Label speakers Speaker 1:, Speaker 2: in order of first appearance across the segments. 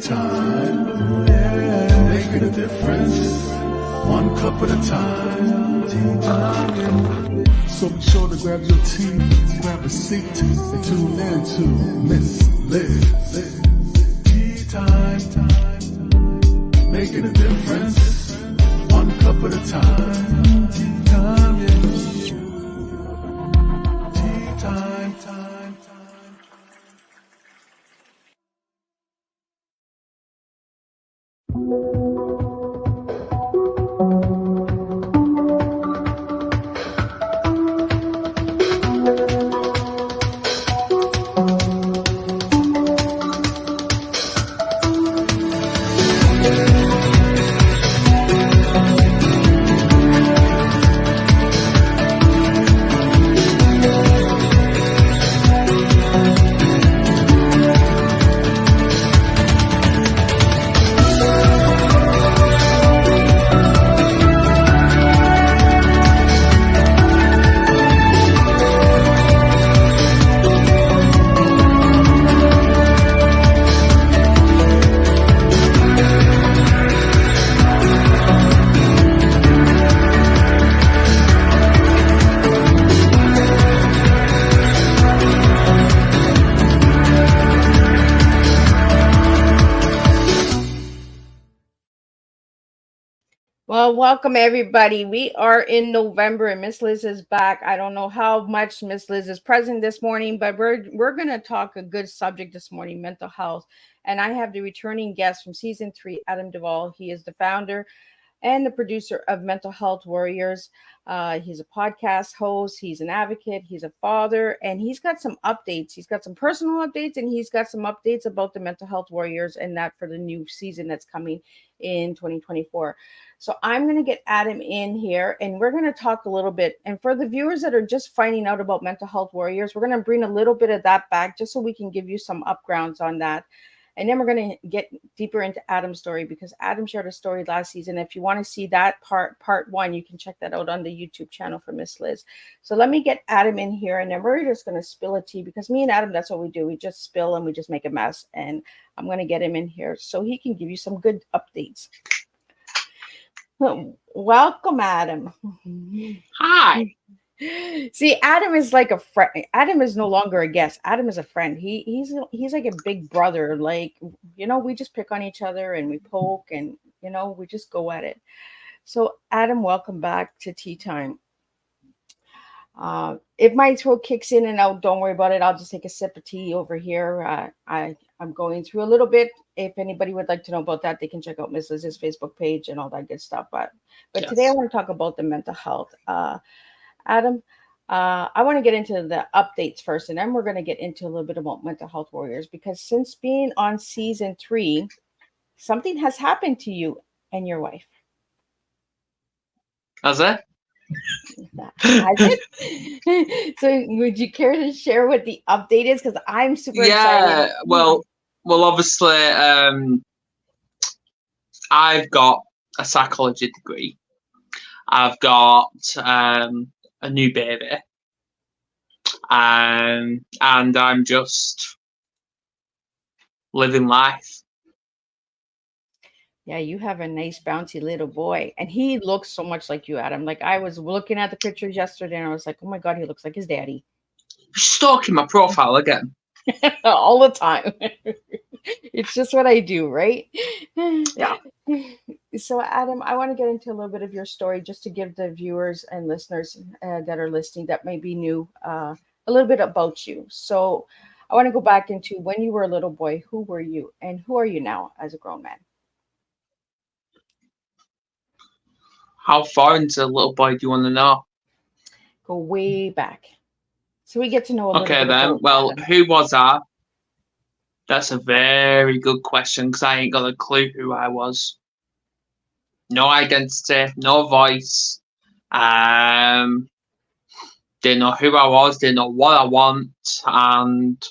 Speaker 1: time, yeah, making a difference, one cup at a time, tea time. So be sure to grab your tea, grab a seat, and tune in to Miss Liz. Tea time, making a difference, one cup at a time, tea time, yeah. Tea time, time.
Speaker 2: Well, welcome everybody. We are in November and Miss Liz is back. I don't know how much Miss Liz is present this morning, but we're going to talk a good subject this morning, mental health. And I have the returning guest from season 3, Adam Duval. He is the founder and the producer of Mental Health Warriors. He's a podcast host, he's an advocate, he's a father, and he's got some updates. He's got some personal updates, and he's got some updates about the Mental Health Warriors and that for the new season that's coming in 2024. So I'm going to get Adam in here, and we're going to talk a little bit. And for the viewers that are just finding out about Mental Health Warriors, we're going to bring a little bit of that back just so we can give you some upgrounds on that. And then we're going to get deeper into Adam's story, because Adam shared a story last season. If you want to see that part 1, you can check that out on the YouTube channel for Miss Liz. So let me get Adam in here, and then we're just going to spill a tea, because me and Adam, that's what we do. We just spill and we just make a mess. And I'm going to get him in here so he can give you some good updates. Welcome, Adam.
Speaker 3: Hi.
Speaker 2: See, Adam is like a friend. Adam is no longer a guest. Adam is a friend. He's like a big brother. Like, we just pick on each other and we poke and, we just go at it. So, Adam, welcome back to Tea Time. If my throat kicks in and out, don't worry about it. I'll just take a sip of tea over here. I'm going through a little bit. If anybody would like to know about that, they can check out Miss Liz's Facebook page and all that good stuff. But yes. Today I want to talk about the mental health. Adam, I want to get into the updates first, and then we're going to get into a little bit about Mental Health Warriors, because since being on season 3, something has happened to you and your wife.
Speaker 3: Has it?
Speaker 2: Has it? So would you care to share what the update is? Because I'm super excited.
Speaker 3: Well, obviously, I've got a psychology degree. I've got a new baby, and I'm just living life.
Speaker 2: Yeah, you have a nice bouncy little boy, and he looks so much like you, Adam. Like, I was looking at the pictures yesterday and I was like, oh my God, he looks like his daddy.
Speaker 3: You're stalking my profile again.
Speaker 2: All the time. It's just what I do, right?
Speaker 3: Yeah.
Speaker 2: So, Adam, I want to get into a little bit of your story just to give the viewers and listeners that are listening that may be new a little bit about you. So I want to go back into when you were a little boy. Who were you, and who are you now as a grown man?
Speaker 3: How far into a little boy do you want to know?
Speaker 2: Go way back, so we get to know a little bit.
Speaker 3: Okay, then. Well,
Speaker 2: Adam.
Speaker 3: Who was I? That's a very good question, because I ain't got a clue who I was. No identity, no voice. Didn't know who I was, didn't know what I want, and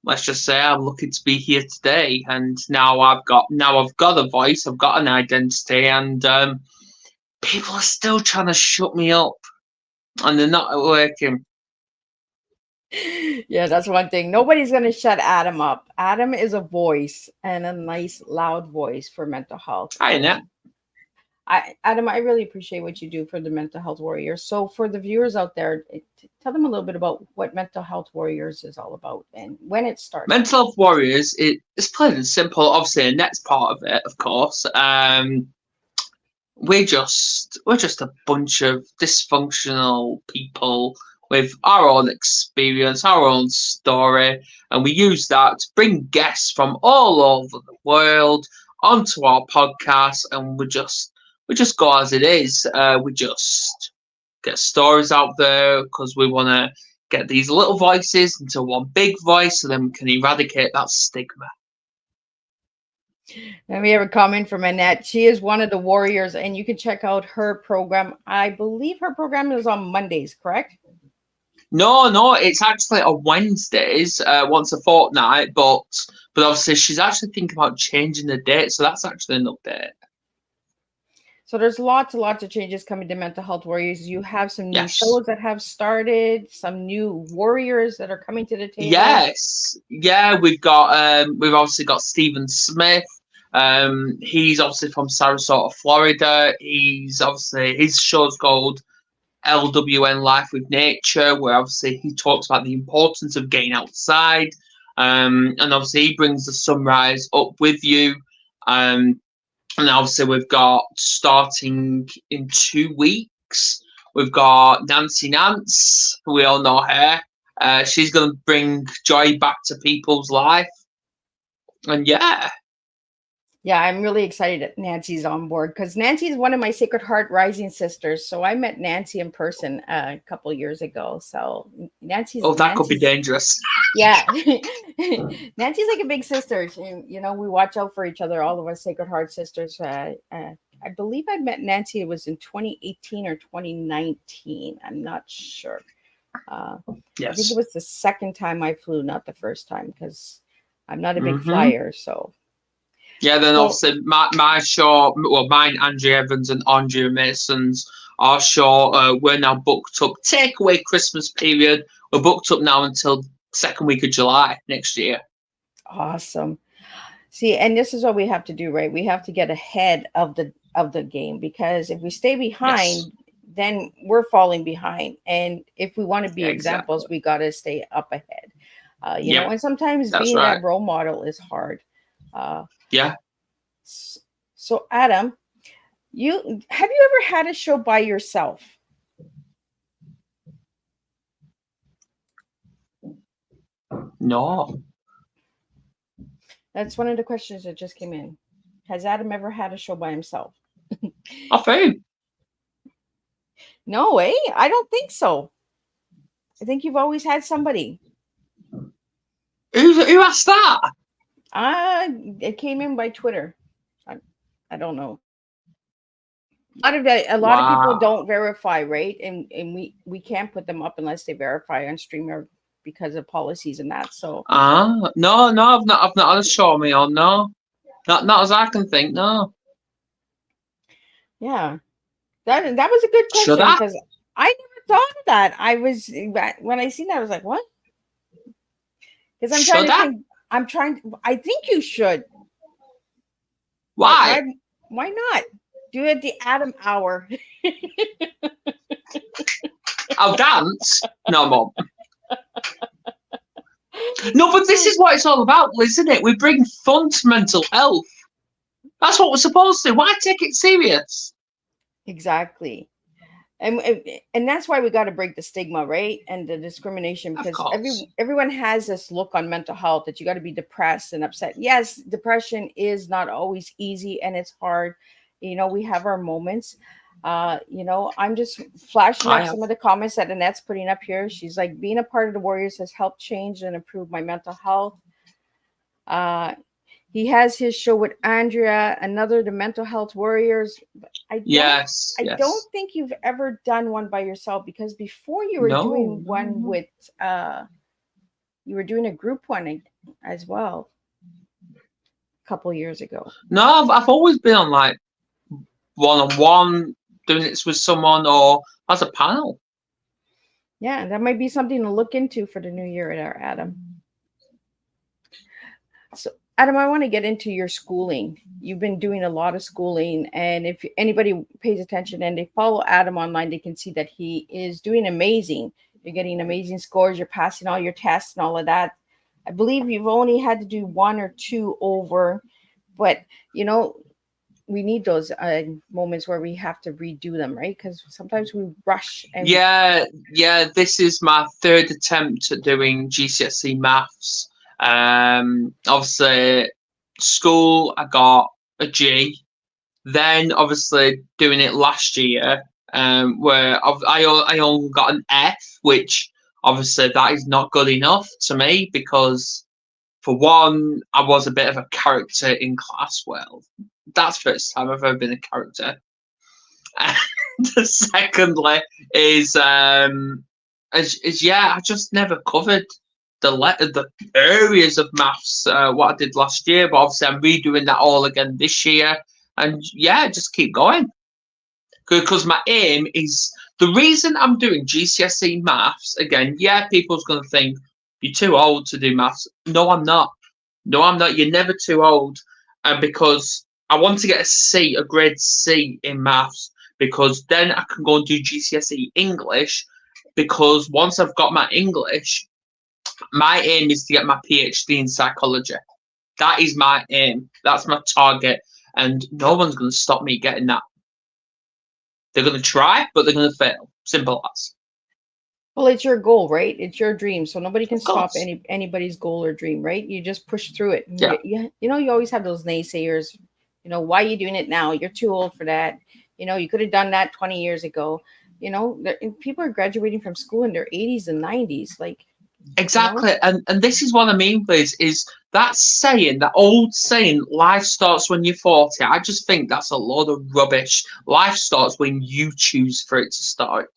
Speaker 3: let's just say I'm lucky to be here today. And now I've got a voice, I've got an identity, and people are still trying to shut me up, and they're not working.
Speaker 2: Yeah, that's one thing. Nobody's going to shut Adam up. Adam is a voice, and a nice, loud voice for mental health.
Speaker 3: I know.
Speaker 2: Adam, I really appreciate what you do for the Mental Health Warriors. So, for the viewers out there, tell them a little bit about what Mental Health Warriors is all about and when it started.
Speaker 3: Mental Health Warriors, it's plain and simple. Obviously, Annette's part of it, of course. We're just a bunch of dysfunctional people with our own experience, our own story, and we use that to bring guests from all over the world onto our podcast, and we just go as it is. We just get stories out there because we want to get these little voices into one big voice, so then we can eradicate that stigma.
Speaker 2: And we have a comment from Annette. She is one of the warriors, and you can check out her program. I believe her program is on Mondays, correct?
Speaker 3: No, it's actually on Wednesdays, once a fortnight, but obviously she's actually thinking about changing the date, so that's actually an update.
Speaker 2: So there's lots of changes coming to Mental Health Warriors. You have some new shows that have started, some new warriors that are coming to the table.
Speaker 3: Yes. Yeah, we've obviously got Stephen Smith. He's obviously from Sarasota, Florida. He's obviously, his show's called LWN Life with Nature, where obviously he talks about the importance of getting outside. And obviously he brings the sunrise up with you. And obviously we've got, starting in 2 weeks, we've got Nancy Nance, who we all know her. She's going to bring joy back to people's life. And yeah,
Speaker 2: I'm really excited that Nancy's on board, because Nancy is one of my Sacred Heart Rising sisters. So I met Nancy in person a couple of years ago. So Nancy's
Speaker 3: could be dangerous.
Speaker 2: Yeah. Nancy's like a big sister. You know, we watch out for each other, all of us Sacred Heart sisters. I believe I met Nancy, it was in 2018 or 2019. I'm not sure.
Speaker 3: Yes.
Speaker 2: I think it was the second time I flew, not the first time, because I'm not a big flyer. So
Speaker 3: yeah, then obviously my show, well, mine, Andrea Evans and Andrea Mason's, our show, we're now booked up. Take away Christmas period, we're booked up now until second week of July next year.
Speaker 2: Awesome. See, and this is what we have to do, right? We have to get ahead of the game, because if we stay behind, then we're falling behind. And if we want to be examples, we got to stay up ahead. You know, and sometimes being that role model is hard.
Speaker 3: Yeah.
Speaker 2: So Adam, have you ever had a show by yourself?
Speaker 3: No.
Speaker 2: That's one of the questions that just came in. Has Adam ever had a show by himself?
Speaker 3: I think.
Speaker 2: No way. I don't think so. I think you've always had somebody.
Speaker 3: Who asked that?
Speaker 2: It came in by Twitter. I don't know. A lot of people don't verify, right? And we can't put them up unless they verify on Streamer because of policies and that. So
Speaker 3: no, I've not had a show me on. No, not as I can think. No.
Speaker 2: Yeah, that was a good question, because I never thought of that. When I seen that, I was like, what? Because I'm trying to think. I think you should.
Speaker 3: Why?
Speaker 2: Why not? Do it the Adam hour.
Speaker 3: I'll dance. No, Mom. No, but this is what it's all about, isn't it? We bring fun to mental health. That's what we're supposed to. Why take it serious?
Speaker 2: Exactly. And that's why we got to break the stigma, right? And the discrimination, because everyone has this look on mental health that you got to be depressed and upset. Yes, depression is not always easy and it's hard. You know, we have our moments. You know, I'm just flashing up some of the comments that Annette's putting up here. She's like, being a part of the Warriors has helped change and improve my mental health. He has his show with Andrea, the Mental Health Warriors. I don't think you've ever done one by yourself, because before you were doing one with, you were doing a group one as well a couple years ago.
Speaker 3: No, I've always been on like one-on-one, doing it with someone or as a panel.
Speaker 2: Yeah, that might be something to look into for the new year there, Adam. So, Adam, I want to get into your schooling. You've been doing a lot of schooling, and if anybody pays attention and they follow Adam online, they can see that he is doing amazing. You're getting amazing scores. You're passing all your tests and all of that. I believe you've only had to do one or two over, but you know, we need those moments where we have to redo them, right? Because sometimes we rush and
Speaker 3: Yeah, yeah. This is my third attempt at doing GCSE maths. Obviously, school I got a G. Then obviously doing it last year, where I only got an F, which obviously that is not good enough to me because for one, I was a bit of a character in class. Well, that's the first time I've ever been a character. And secondly, is yeah, I just never covered the areas of maths what I did last year, but obviously I'm redoing that all again this year, and yeah, just keep going because my aim is the reason I'm doing GCSE maths again. Yeah, people's gonna think you're too old to do maths. No, I'm not. No, I'm not. You're never too old, and because I want to get a C, a grade C in maths, because then I can go and do GCSE English. Because once I've got my English, my aim is to get my PhD in psychology. That is my aim. That's my target, and no one's going to stop me getting that. They're going to try, but they're going to fail. Simple as.
Speaker 2: well, it's your goal, right? It's your dream, so nobody can
Speaker 3: Of
Speaker 2: stop
Speaker 3: course.
Speaker 2: anybody's goal or dream, right? You just push through it.
Speaker 3: Yeah.
Speaker 2: You know, you always have those naysayers. You know, why are you doing it now? You're too old for that. You know, you could have done that 20 years ago. You know, and people are graduating from school in their 80s and 90s. Like,
Speaker 3: Exactly, and this is what I mean, please, is that saying, that old saying, life starts when you're 40. I just think that's a load of rubbish. Life starts when you choose for it to start.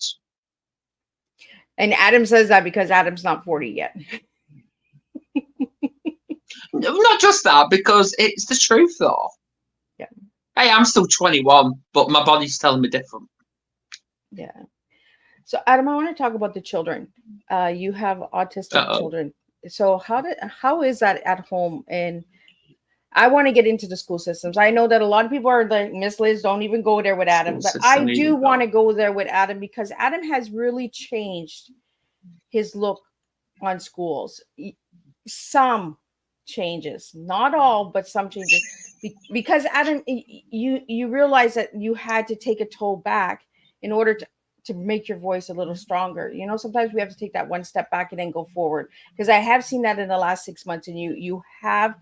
Speaker 2: and Adam says that because Adam's not 40 yet.
Speaker 3: Not just that, because it's the truth, though.
Speaker 2: Yeah.
Speaker 3: Hey, I'm still 21, but my body's telling me different.
Speaker 2: Yeah. So, Adam, I want to talk about the children. You have autistic children. So, how is that at home? And I want to get into the school systems. I know that a lot of people are like, Miss Liz, don't even go there with Adam. But I do want to go there with Adam because Adam has really changed his look on schools. Some changes, not all, but some changes. Because Adam, you realize that you had to take a toe back in order to make your voice a little stronger. You know, sometimes we have to take that one step back and then go forward. Because I have seen that in the last 6 months, and you have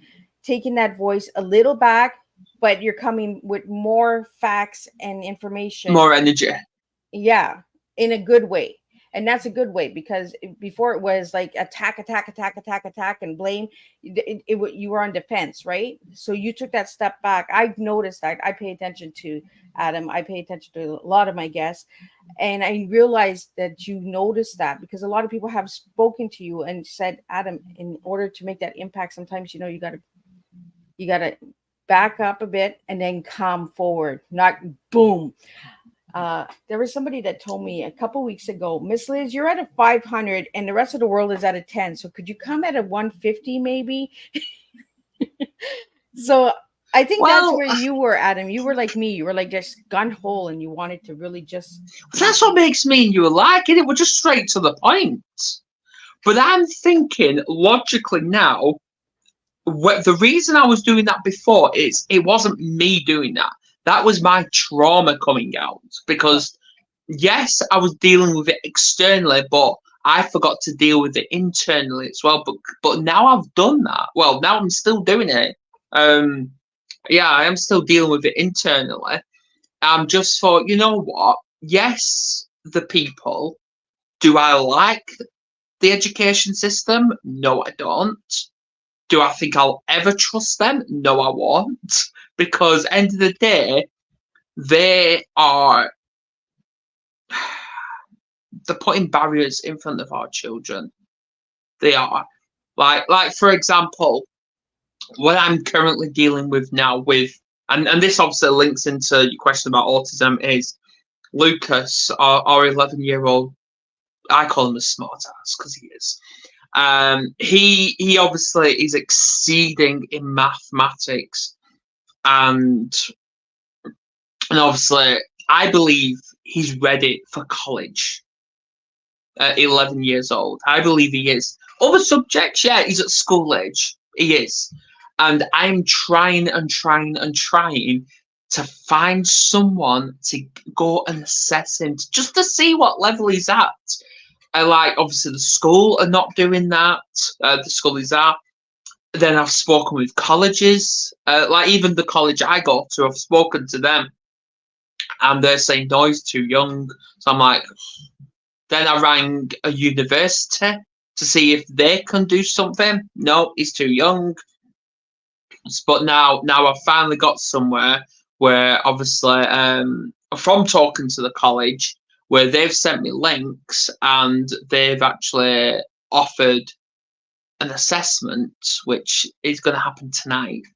Speaker 2: taken that voice a little back, but you're coming with more facts and information.
Speaker 3: More energy.
Speaker 2: Yeah, in a good way. And that's a good way, because before it was like attack, and blame. You were on defense, right? So you took that step back. I've noticed that. I pay attention to Adam. I pay attention to a lot of my guests. And I realized that you noticed that, because a lot of people have spoken to you and said, Adam, in order to make that impact, sometimes, you know, you gotta back up a bit and then come forward, not boom. There was somebody that told me a couple weeks ago, Miss Liz, you're at a 500 and the rest of the world is at a 10. So could you come at a 150 maybe? So I think that's where you were, Adam. You were like me. You were like just gun hole, and you wanted to really just.
Speaker 3: That's what makes me and you alike, it? We're just straight to the point. But I'm thinking logically now, the reason I was doing that before is it wasn't me doing that. That was my trauma coming out, because yes, I was dealing with it externally, but I forgot to deal with it internally as well. But now I've done that. Well, now I'm still doing it. Yeah, I am still dealing with it internally. I'm just thought, you know what? Yes, the people. Do I like the education system? No, I don't. Do I think I'll ever trust them? No, I won't. Because end of the day, they're putting barriers in front of our children. They are. Like for example, what I'm currently dealing with now and this obviously links into your question about autism, is Lucas, our 11-year-old I call him a smart ass because he is. He obviously is exceeding in mathematics, and obviously I believe he's ready for college at 11 years old. I believe he is. Other subjects, yeah, he's at school age. He is. And I'm trying and trying and trying to find someone to go and assess him just to see what level he's at. Like, obviously, the school are not doing that. The school is at. Then I've spoken with colleges. Like, even the college I go to, I've spoken to them. And they're saying, no, he's too young. So I'm like, then I rang a university to see if they can do something. No, he's too young. But now I've finally got somewhere where, obviously, from talking to the college, where they've sent me links and they've actually offered an assessment, which is going to happen tonight.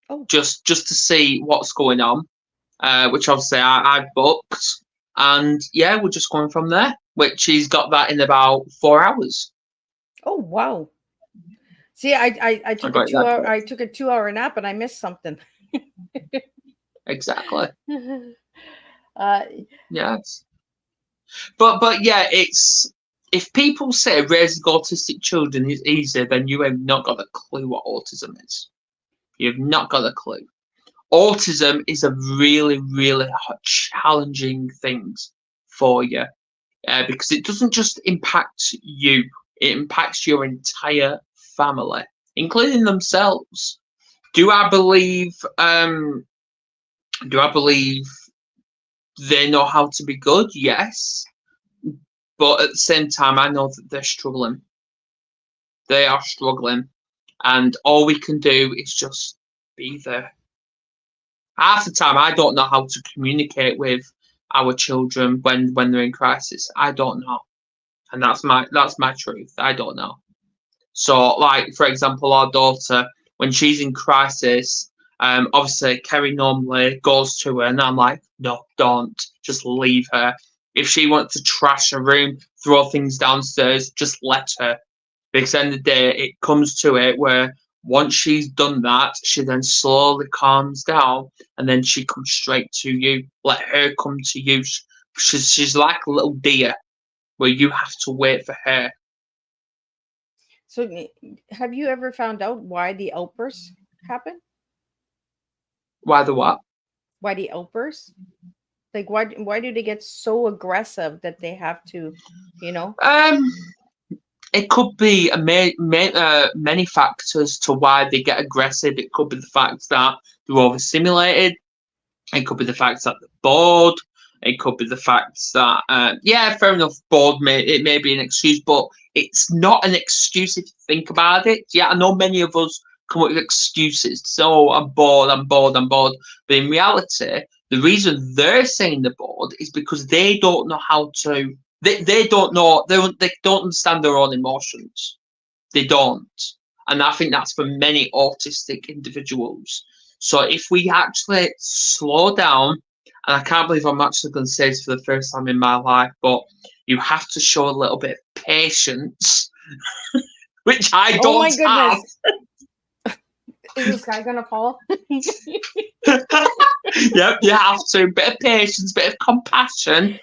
Speaker 2: Oh.
Speaker 3: Just to see what's going on, which obviously I've booked. And yeah, we're just going from there, which he's got that in about 4 hours.
Speaker 2: Oh, wow. See, I took a 2 hour, I took a 2 hour nap and I missed something.
Speaker 3: Exactly. Yes. But yeah, it's, if people say raising autistic children is easy, then you have not got a clue what autism is. You've not got a clue. Autism is a really, really challenging thing for you, because it doesn't just impact you, it impacts your entire family, including themselves. Do I believe they know how to be good? Yes. But at the same time, I know that they're struggling. They are struggling. And all we can do is just be there. Half the time, I don't know how to communicate with our children when they're in crisis. I don't know. And that's my truth. I don't know. So, like, for example, our daughter, when she's in crisis, obviously Kerry normally goes to her, and I'm like, no, don't. Just leave her. If she wants to trash a room, throw things downstairs, just let her. Because at the end of the day, it comes to it where once she's done that, she then slowly calms down, and then she comes straight to you. Let her come to you. She's like a little deer, where you have to wait for her.
Speaker 2: So, have you ever found out why the outbursts happen?
Speaker 3: Why the what?
Speaker 2: Why the outbursts? Like, why do they get so aggressive that they have to,
Speaker 3: It could be many factors to why they get aggressive. It could be the fact that they're overstimulated. It could be the fact that they're bored. It could be the fact that, yeah, fair enough, bored it may be an excuse, but it's not an excuse if you think about it. Yeah, I know many of us come up with excuses. So I'm bored. But in reality, the reason they're saying they're bored is because they don't know how to. They don't know. They don't understand their own emotions. They don't, and I think that's for many autistic individuals. So if we actually slow down, and I can't believe I'm actually going to say this for the first time in my life, but you have to show a little bit of patience, which I don't
Speaker 2: oh my
Speaker 3: have.
Speaker 2: goodness. Is the sky gonna fall?
Speaker 3: Yep, you have to. A bit of patience, bit of compassion,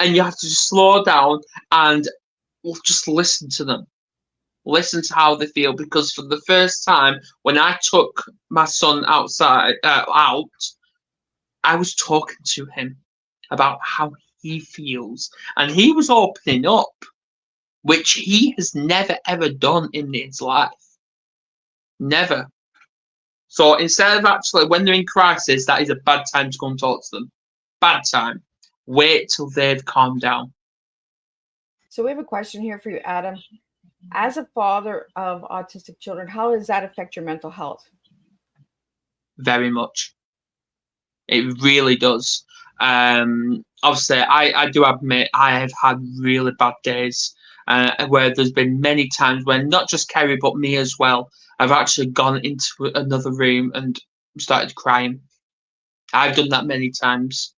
Speaker 3: and you have to just slow down and just listen to them. Listen to how they feel, because for the first time, when I took my son out, I was talking to him about how he feels, and he was opening up, which he has never ever done in his life. Never. So instead of actually, when they're in crisis, that is a bad time to go and talk to them. Bad time. Wait till they've calmed down.
Speaker 2: So we have a question here for you, Adam. As a father of autistic children, how does that affect your mental health?
Speaker 3: Very much. It really does. Obviously, I do admit I have had really bad days where there's been many times when not just Kerry but me as well, I've actually gone into another room and started crying. I've done that many times.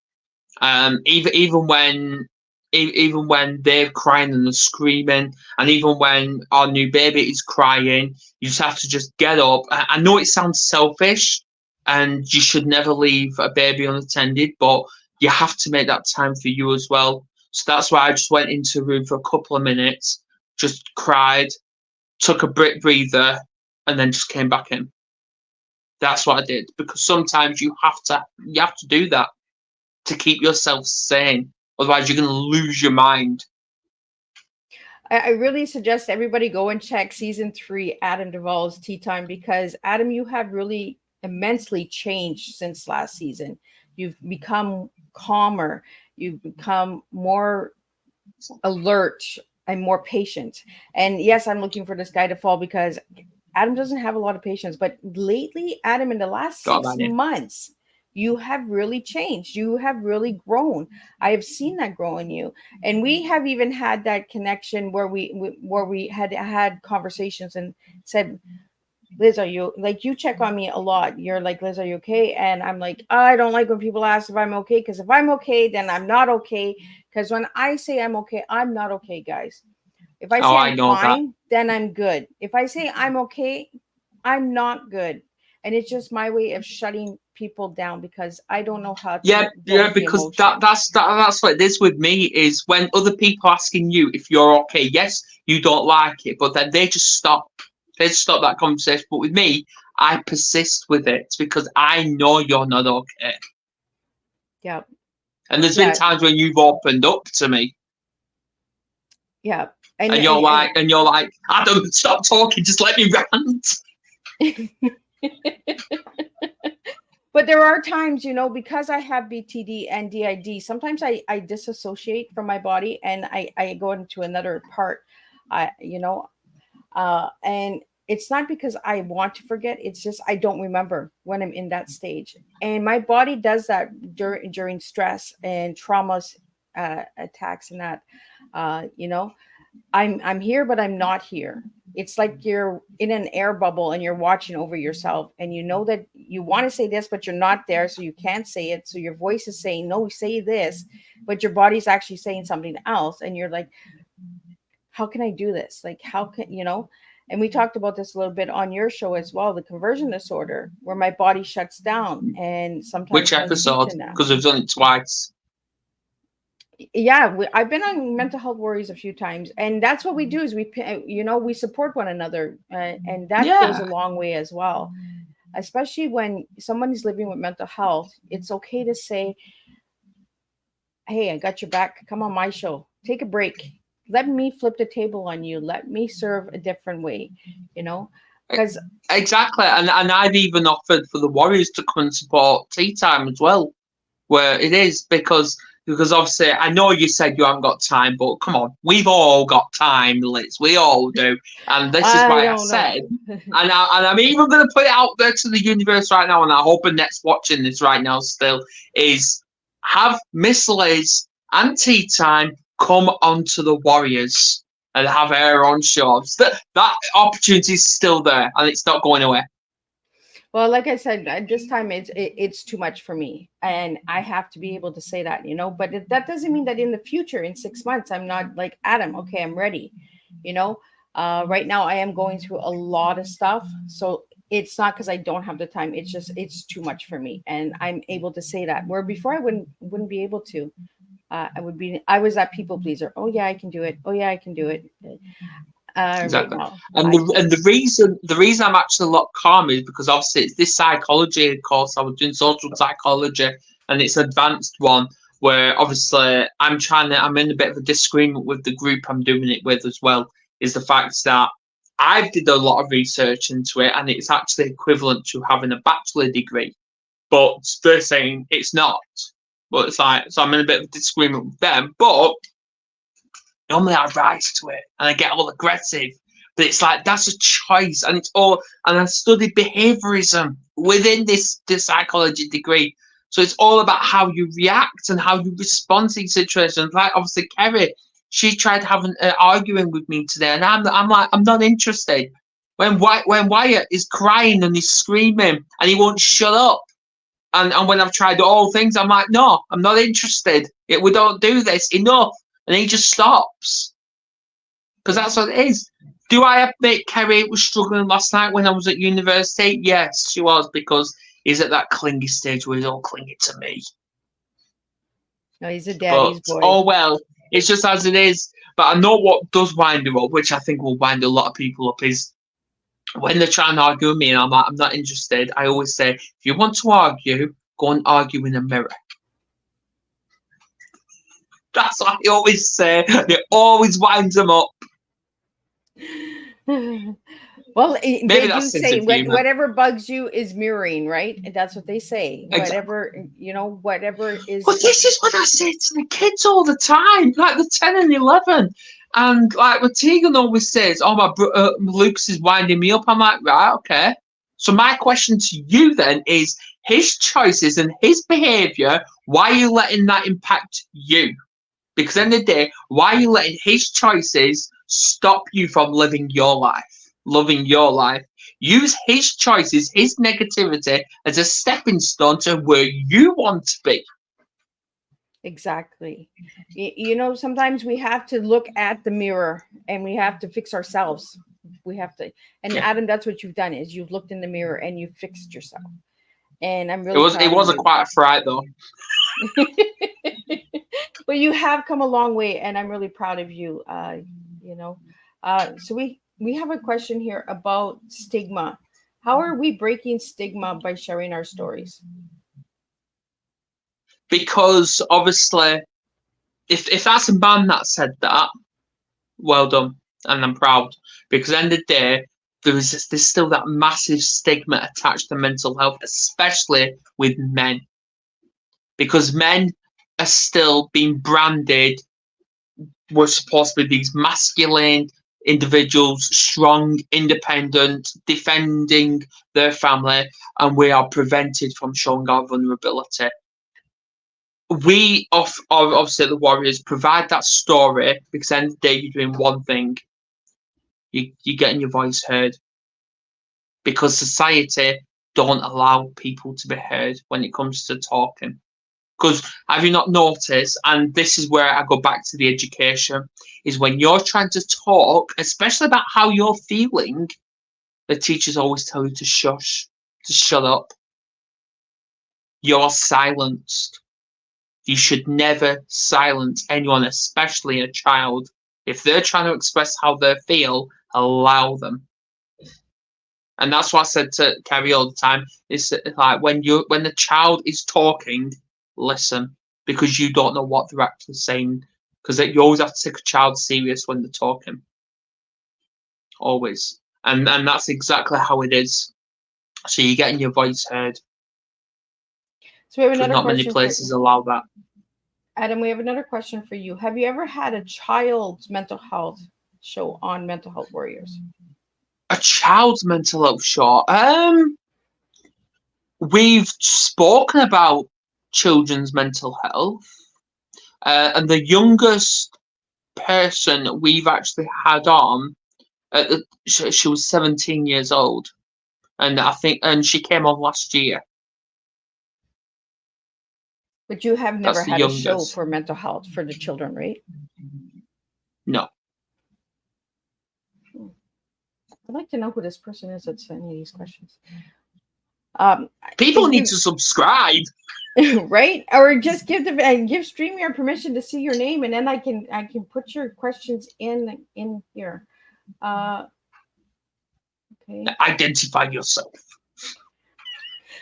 Speaker 3: Even when even when they're crying and they're screaming, and even when our new baby is crying, you just have to just get up. I know it sounds selfish, and you should never leave a baby unattended, but you have to make that time for you as well. So that's why I just went into the room for a couple of minutes, just cried, took a breather, and then just came back in. That's what I did, because sometimes you have to do that to keep yourself sane. Otherwise, you're going to lose your mind.
Speaker 2: I really suggest everybody go and check season 3, Adam Duval's Tea Time, because Adam, you have really immensely changed since last season. You've become calmer. You've become more alert and more patient. And yes, I'm looking for this guy to fall because Adam doesn't have a lot of patience. But lately, Adam, in the last 6 months, you have really changed. You have really grown. I have seen that grow in you. And we have even had that connection where we had conversations and said, Liz, are you, like, you check on me a lot. You're like, Liz, are you okay? And I'm like, I don't like when people ask if I'm okay, because if I'm okay, then I'm not okay. Because when I say I'm okay, I'm not okay, guys. If I say I'm fine, then I'm good. If I say I'm okay, I'm not good. And it's just my way of shutting people down, because I don't know how to.
Speaker 3: Because that's what it is with me, is when other people are asking you if you're okay. Yes, you don't like it, but then they just stop. They just stop that conversation. But with me, I persist with it because I know you're not okay.
Speaker 2: Yeah.
Speaker 3: And there's been times when you've opened up to me.
Speaker 2: Yeah.
Speaker 3: And you're like, Adam, stop talking, just let me rant.
Speaker 2: But there are times, because I have BTD and DID, sometimes I disassociate from my body and I go into another part, and it's not because I want to forget. It's just I don't remember when I'm in that stage. And my body does that during stress and traumas, attacks and that, I'm here, but I'm not here. It's like you're in an air bubble and you're watching over yourself, and you know that you want to say this, but you're not there, so you can't say it. So your voice is saying, no, say this, but your body's actually saying something else. And you're like, how can I do this? Like, how can, and we talked about this a little bit on your show as well, the conversion disorder, where my body shuts down. And sometimes,
Speaker 3: which episode? Because we've done it twice.
Speaker 2: Yeah, I've been on Mental Health Warriors a few times, and that's what we do, is we support one another, and that goes a long way as well. Especially when someone is living with mental health, it's okay to say, hey, I got your back, come on my show, take a break, let me flip the table on you, let me serve a different way, because
Speaker 3: exactly. And I've even offered for the Warriors to come and support Tea Time as well, where it is, because obviously I know you said you haven't got time, but come on, we've all got time, Liz. We all do. And this is why I said, and I'm even going to put it out there to the universe right now, and I hope Annette's watching this right now still, is have Miss Liz and Tea Time come onto the Warriors and have her on show. That opportunity is still there, and it's not going away.
Speaker 2: Well, like I said, this time it's too much for me, and I have to be able to say that, but that doesn't mean that in the future, in 6 months, I'm not like, Adam, okay, I'm ready. Right now I am going through a lot of stuff. So it's not because I don't have the time. It's just, it's too much for me. And I'm able to say that, where before I wouldn't be able to. I was that people pleaser. Oh yeah, I can do it. Oh yeah, I can do it.
Speaker 3: Exactly.
Speaker 2: Right now,
Speaker 3: and the reason I'm actually a lot calmer is because obviously it's this psychology course. I was doing social psychology, and it's an advanced one where obviously I'm in a bit of a disagreement with the group I'm doing it with as well, is the fact that I've did a lot of research into it, and it's actually equivalent to having a bachelor degree, but they're saying it's not. But it's like, so I'm in a bit of a disagreement with them, but normally I rise to it and I get all aggressive, but it's like, that's a choice, and it's all. And I studied behaviorism within this psychology degree, so it's all about how you react and how you respond to these situations. Like obviously Kerry, she tried having arguing with me today, and I'm like, I'm not interested. When Wyatt is crying and he's screaming and he won't shut up, and when I've tried all things, I'm like, no, I'm not interested. We don't do this. Enough. and he just stops. Because that's what it is. Do I admit Kerry was struggling last night when I was at university? Yes, she was, because he's at that clingy stage where he's all clingy to me.
Speaker 2: No, he's a
Speaker 3: But,
Speaker 2: daddy's boy.
Speaker 3: oh well, it's just as it is. But I know what does wind him up, which I think will wind a lot of people up, is when they're trying to argue with me and I'm like, I'm not interested, I always say, if you want to argue, go and argue in a mirror. That's what I always say. It always winds them up.
Speaker 2: Well,
Speaker 3: Maybe
Speaker 2: they do
Speaker 3: that's sense
Speaker 2: say
Speaker 3: of humour.
Speaker 2: whatever bugs you is mirroring, right? And that's what they say.
Speaker 3: Exactly.
Speaker 2: Whatever, you know, whatever is.
Speaker 3: Well, this is what I say to the kids all the time, like the 10 and 11. And like what Tegan always says, oh, Lucas is winding me up. I'm like, right, okay. So my question to you then is, his choices and his behaviour, why are you letting that impact you? Because at the end of the day, why are you letting his choices stop you from living your life, loving your life? Use his choices, his negativity as a stepping stone to where you want to be.
Speaker 2: Exactly. You know, sometimes we have to look at the mirror and we have to fix ourselves. We have to. And
Speaker 3: Yeah.
Speaker 2: Adam, that's what you've done, is you've looked in the mirror and you fixed yourself. And I'm really
Speaker 3: It was quite a fright though.
Speaker 2: But you have come a long way, and I'm really proud of you. You know, so we have a question here about stigma. How are we breaking stigma by sharing our stories? Because
Speaker 3: obviously, if that's a man that said that, well done, and I'm proud. Because at the end of the day, there's still that massive stigma attached to mental health, especially with men. Because men are still being branded, we're supposed to be these masculine individuals, strong, independent, defending their family, and we are prevented from showing our vulnerability. We, obviously, the Warriors, provide that story because at the end of the day, you're doing one thing. You're getting your voice heard. Because society don't allow people to be heard when it comes to talking. Because have you not noticed, and this is where I go back to the education, is when you're trying to talk, especially about how you're feeling, the teachers always tell you to shush, to shut up. You're silenced. You should never silence anyone, especially a child. If they're trying to express how they feel, allow them. And that's what I said to Kerry all the time. It's like when the child is talking, listen, because you don't know what they're actually saying. Because you always have to take a child serious when they're talking. Always. And that's exactly how it is. So you're getting your voice heard.
Speaker 2: So we have another
Speaker 3: not
Speaker 2: question.
Speaker 3: Many places allow that.
Speaker 2: Adam, we have another question for you. Have you ever had a child's mental health show on Mental Health Warriors?
Speaker 3: A child's mental health show? We've spoken about children's mental health. And the youngest person we've actually had on, she was 17 years old. And she came on last year.
Speaker 2: But you have never had a show for mental health for the children, right?
Speaker 3: No.
Speaker 2: I'd like to know who this person is that's sending these questions.
Speaker 3: People need to subscribe,
Speaker 2: right? Or just give StreamYard permission to see your name, and then I can put your questions in here. Okay.
Speaker 3: Identify yourself.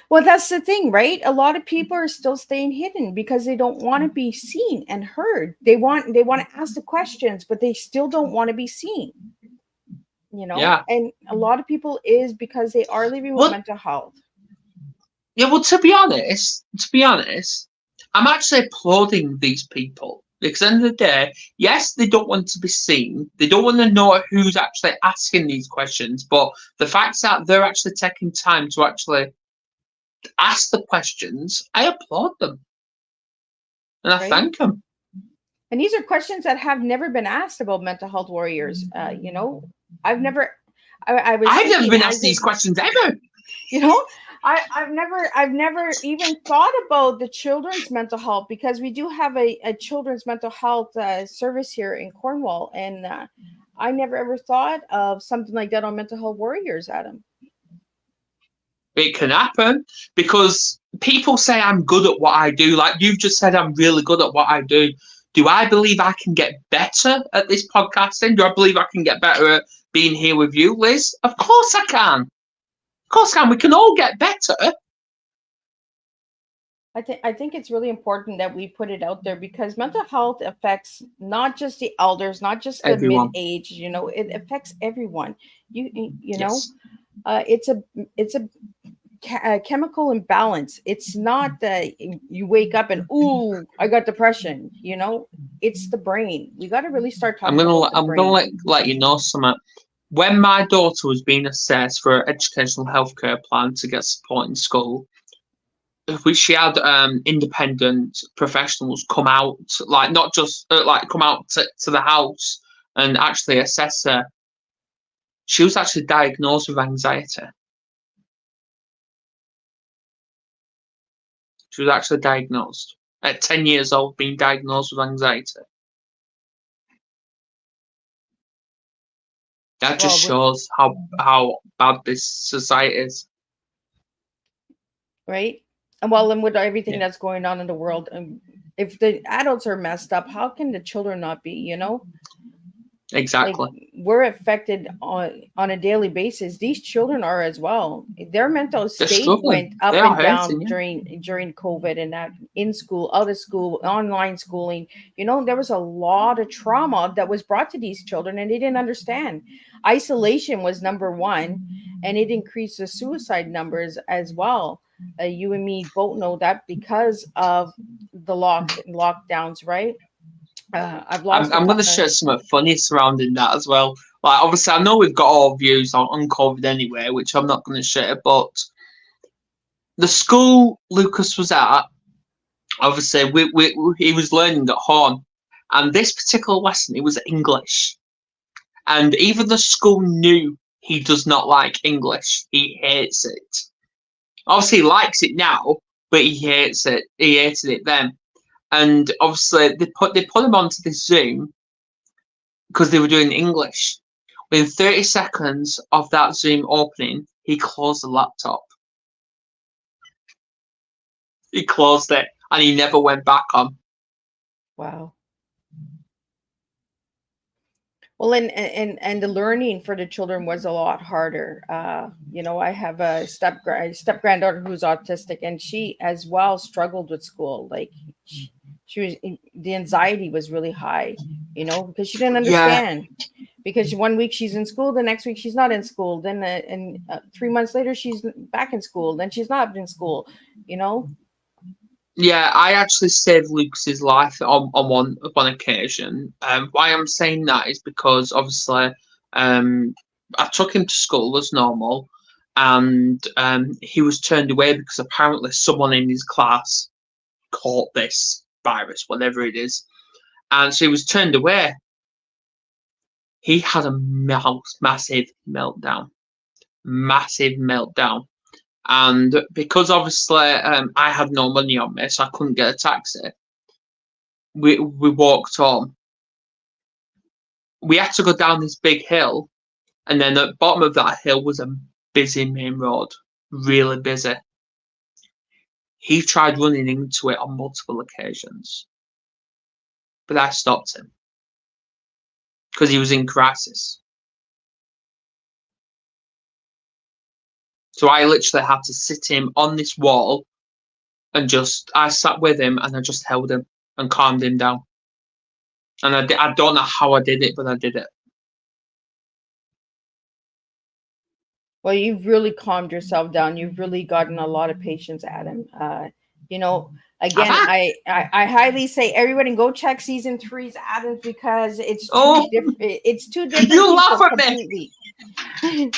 Speaker 2: Well, that's the thing, right? A lot of people are still staying hidden because they don't want to be seen and heard. They want to ask the questions, but they still don't want to be seen. You know,
Speaker 3: yeah.
Speaker 2: And a lot of people is because they are living with mental health.
Speaker 3: Yeah, well, to be honest, I'm actually applauding these people because at the end of the day, yes, they don't want to be seen. They don't want to know who's actually asking these questions. But the fact that they're actually taking time to actually ask the questions, I applaud them. And I thank them.
Speaker 2: And these are questions that have never been asked about Mental Health Warriors. You know, I've never been asked
Speaker 3: these questions ever.
Speaker 2: You know, I've never even thought about the children's mental health, because we do have a children's mental health service here in Cornwall, and I never ever thought of something like that on Mental Health Warriors, Adam.
Speaker 3: It can happen because people say I'm good at what I do. Like you've just said, I'm really good at what I do. Do I believe I can get better at this podcasting? Do I believe I can get better at being here with you, Liz? Of course I can. Of course I can. We can all get better.
Speaker 2: I think it's really important that we put it out there, because mental health affects not just the elders, not just the
Speaker 3: Everyone.
Speaker 2: mid-age. You know, it affects everyone. You know,
Speaker 3: Yes.
Speaker 2: it's a chemical imbalance. It's not that you wake up and, ooh, I got depression. You know, it's the brain. We got to really start talking about the
Speaker 3: I'm gonna
Speaker 2: brain.
Speaker 3: let you know something. When my daughter was being assessed for an educational healthcare plan to get support in school, which she had independent professionals come out, like not just like come out to the house and actually assess her. She was actually diagnosed with anxiety. She was actually diagnosed at 10 years old, being diagnosed with anxiety. That just shows how bad this society is.
Speaker 2: Right. And well, and with everything that's going on in the world, if the adults are messed up, how can the children not be? You know,
Speaker 3: Exactly.
Speaker 2: like, we're affected on a daily basis. These children are as well. Their mental state went up and down during COVID, and that in school, out of school, online schooling. You know, there was a lot of trauma that was brought to these children, and they didn't understand. Isolation was number one, and it increased the suicide numbers as well. You and me both know that because of the lockdowns, right? I've lost.
Speaker 3: I'm going to share something funny surrounding that as well. Like, obviously, I know we've got all views on COVID anyway, which I'm not going to share, but the school Lucas was at, obviously, he was learning at home, and this particular lesson, it was English. And even the school knew he does not like English. He hates it. Obviously, he likes it now, but he hates it. He hated it then. And obviously, they put him onto this Zoom because they were doing English. Within 30 seconds of that Zoom opening, he closed the laptop. He closed it, and he never went back on.
Speaker 2: Wow. Well, and the learning for the children was a lot harder. You know, I have a step granddaughter who's autistic, and she as well struggled with school. Like she was, the anxiety was really high. You know, because she didn't understand. Yeah. Because 1 week she's in school, the next week she's not in school. Then 3 months later she's back in school. Then she's not in school. You know.
Speaker 3: Yeah, I actually saved Lucas's life on one occasion. Why I'm saying that is because obviously I took him to school as normal, and he was turned away because apparently someone in his class caught this virus, whatever it is, and so he was turned away. He had a massive meltdown. And because obviously I had no money on me, so I couldn't get a taxi, we walked home. We had to go down this big hill, and then at the bottom of that hill was a busy main road, really busy. He tried running into it on multiple occasions, but I stopped him because he was in crisis. So I literally had to sit him on this wall and I sat with him and I just held him and calmed him down. And I don't know how I did it, but I did it.
Speaker 2: Well, you've really calmed yourself down. You've really gotten a lot of patience, Adam. You know, again, I highly say everybody go check season 3's Adams, because it's too different. It's too different.
Speaker 3: You laugh at me.
Speaker 2: And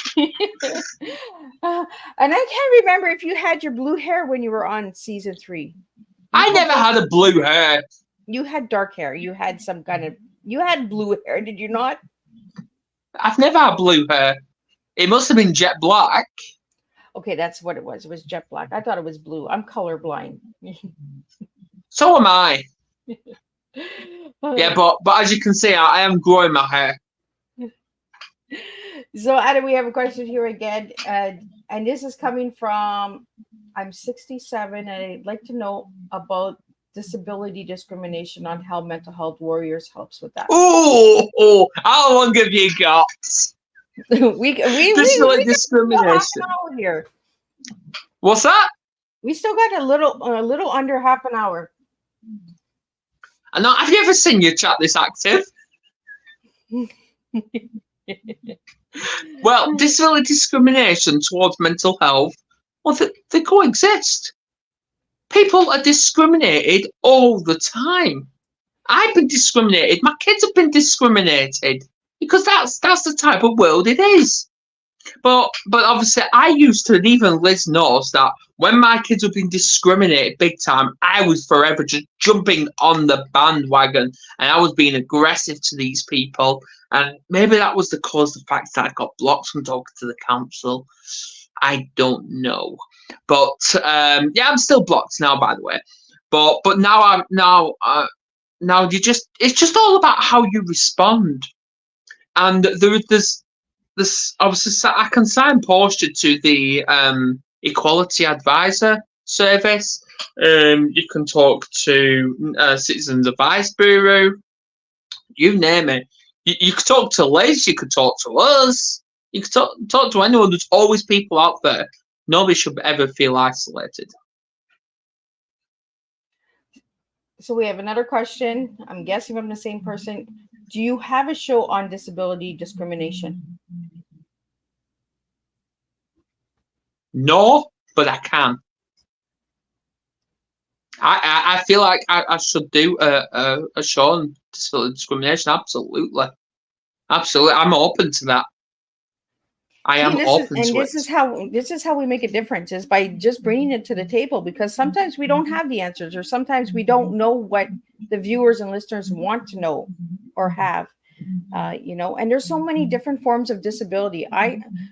Speaker 2: I can't remember if you had your blue hair when you were on season 3.
Speaker 3: I never had a blue hair.
Speaker 2: You had dark hair. You had you had blue hair, did you not?
Speaker 3: I've never had blue hair. It must have been jet black.
Speaker 2: Okay, that's what it was. It was jet black. I thought it was blue. I'm colorblind.
Speaker 3: So am I. Yeah, but as you can see, I am growing my hair.
Speaker 2: So, Adam, we have a question here again, and this is coming from I'm 67, and I'd like to know about disability discrimination on how Mental Health Warriors helps with that.
Speaker 3: Oh, how long have you got?
Speaker 2: we
Speaker 3: Disability
Speaker 2: got half
Speaker 3: discrimination.
Speaker 2: an hour here.
Speaker 3: What's that?
Speaker 2: We still got a little under half an hour.
Speaker 3: And have you ever seen your chat this active? Well, disability discrimination towards mental health, well, they coexist. People are discriminated all the time. I've been discriminated. My kids have been discriminated because that's the type of world it is. But obviously, I used to, and even Liz knows that when my kids have been discriminated big time, I was forever just jumping on the bandwagon, and I was being aggressive to these people. And maybe that was the cause of the fact that I got blocked from talking to the council. I don't know, but yeah, I'm still blocked now, by the way. But now now it's just all about how you respond, and there's this obviously I can signpost you to the Equality Advisor service. You can talk to Citizens Advice Bureau. You name it. You could talk to Liz. You could talk to us. You could talk to anyone. There's always people out there. Nobody should ever feel isolated.
Speaker 2: So we have another question. I'm guessing I'm the same person. Do you have a show on disability discrimination?
Speaker 3: No, but I can. I feel like I should do a show on disability discrimination. Absolutely. I'm open to that. I am open to it.
Speaker 2: This is how we make a difference, is by just bringing it to the table, because sometimes we don't have the answers, or sometimes we don't know what the viewers and listeners want to know or have. And there's so many different forms of disability.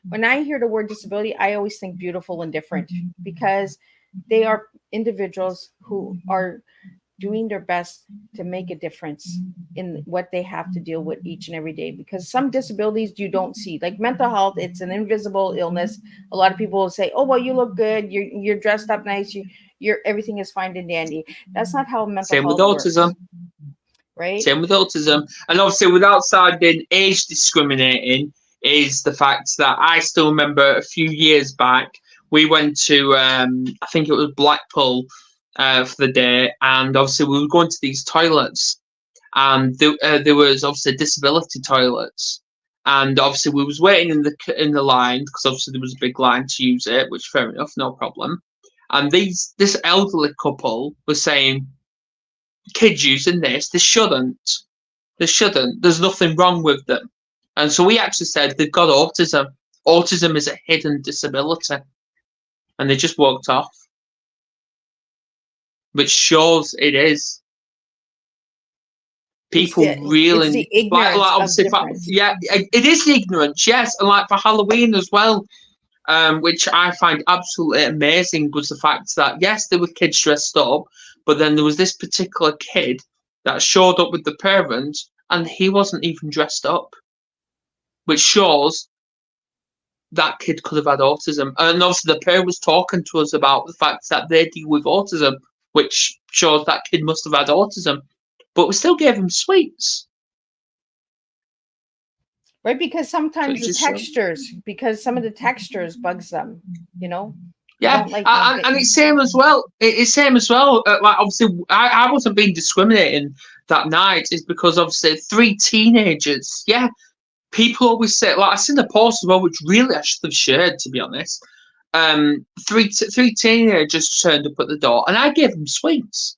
Speaker 2: When I hear the word disability, I always think beautiful and different, because they are individuals who are doing their best to make a difference in what they have to deal with each and every day. Because some disabilities you don't see, like mental health, it's an invisible illness. A lot of people will say, "Oh, well, you look good. You're dressed up nice. You're everything is fine and dandy." That's not how mental health works.
Speaker 3: Same with autism.
Speaker 2: Right?
Speaker 3: Same with autism. And obviously, without sounding age discriminating, is the fact that I still remember a few years back, we went to, I think it was Blackpool for the day, and obviously we were going to these toilets, and there was obviously disability toilets, and obviously we was waiting in the line, because obviously there was a big line to use it, which fair enough, no problem. And this elderly couple was saying, kids using this, they shouldn't. There's nothing wrong with them. And so we actually said they've got autism. Autism is a hidden disability. And they just walked off. Which shows it is. People really,
Speaker 2: it's the ignorance
Speaker 3: obviously,
Speaker 2: of difference.
Speaker 3: yeah, it is the ignorance, yes. And like for Halloween as well, which I find absolutely amazing, was the fact that yes, there were kids dressed up, but then there was this particular kid that showed up with the parents, and he wasn't even dressed up, which shows that kid could have had autism. And obviously the parent was talking to us about the fact that they deal with autism, which shows that kid must have had autism. But we still gave him sweets.
Speaker 2: Right, because sometimes because some of the textures bugs them,
Speaker 3: Yeah, and it's same as well. It's same as well. Like obviously, I wasn't being discriminating that night. Is because obviously 3 teenagers. Yeah, people always say, like I seen the post as well, which really I should have shared, to be honest. 3 teenagers turned up at the door, and I gave them sweets,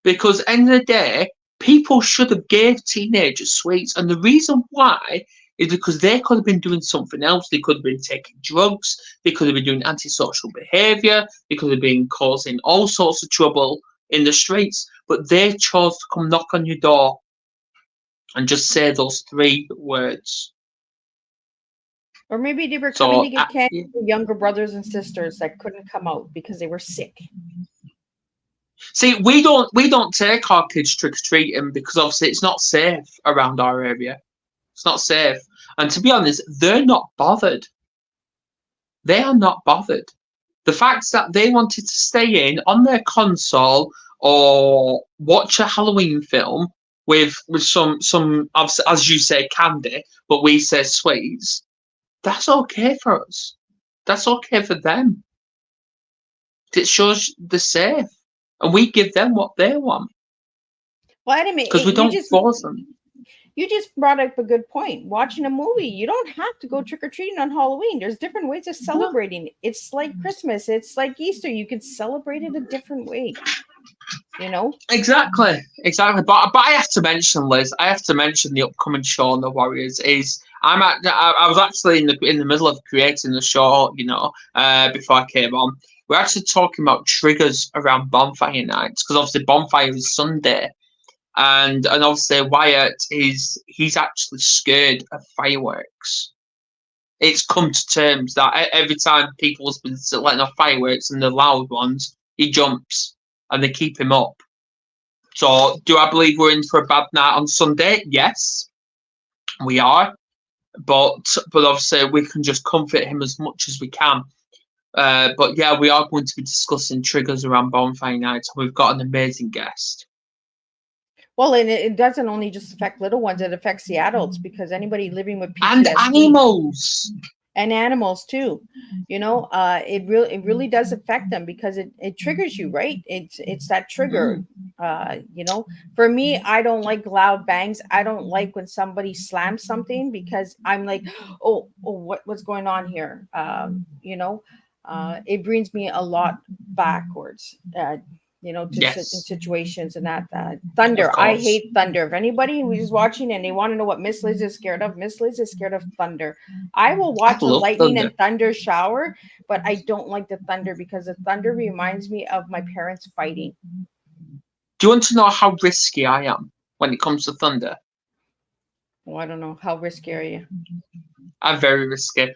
Speaker 3: because at the end of the day, people should have gave teenagers sweets, and the reason why is because they could have been doing something else. They could have been taking drugs. They could have been doing antisocial behaviour. They could have been causing all sorts of trouble in the streets. But they chose to come knock on your door and just say those 3 words.
Speaker 2: Or maybe they were coming
Speaker 3: So
Speaker 2: to get candy for younger brothers and sisters that couldn't come out because they were sick.
Speaker 3: see, we don't take our kids trick or treating because obviously it's not safe around our area. It's not safe, and to be honest, they're not bothered. They are not bothered. The fact that they wanted to stay in on their console or watch a Halloween film with some as you say candy, but we say sweets. That's okay for us. That's okay for them. It shows they're safe, and we give them what they want
Speaker 2: Well, Adam,
Speaker 3: because we don't force them.
Speaker 2: you just brought up a good point. Watching a movie, you don't have to go trick or treating on Halloween. There's different ways of celebrating. It's like Christmas. It's like Easter. You can celebrate it a different way. You know.
Speaker 3: Exactly. But I have to mention, Liz. I have to mention the upcoming show on the Warriors. I was actually in the middle of creating the show. Before I came on, we're actually talking about triggers around bonfire nights because obviously bonfire is Sunday, and obviously Wyatt he's actually scared of fireworks. It's come to terms that every time people's been letting off fireworks and the loud ones, he jumps and they keep him up. So, do I believe we're in for a bad night on Sunday? Yes, we are. But obviously, we can just comfort him as much as we can. But yeah, we are going to be discussing triggers around bonfire nights. We've got an amazing guest.
Speaker 2: Well, and it doesn't only just affect little ones; it affects the adults because anybody living with PTSD
Speaker 3: And animals.
Speaker 2: And animals too, it really does affect them because it triggers you, right? It's that trigger. For me, I don't like loud bangs. I don't like when somebody slams something because I'm like, oh, what's going on here? It brings me a lot backwards.
Speaker 3: Yes.
Speaker 2: Situations and that thunder. I hate thunder. If anybody who's watching and they want to know what Miss Liz is scared of, Miss Liz is scared of thunder. I will watch a lightning and thunder shower, but I don't like the thunder because the thunder reminds me of my parents fighting.
Speaker 3: Do you want to know how risky I am when it comes to thunder?
Speaker 2: Well, I don't know. How risky are you?
Speaker 3: I'm very risky.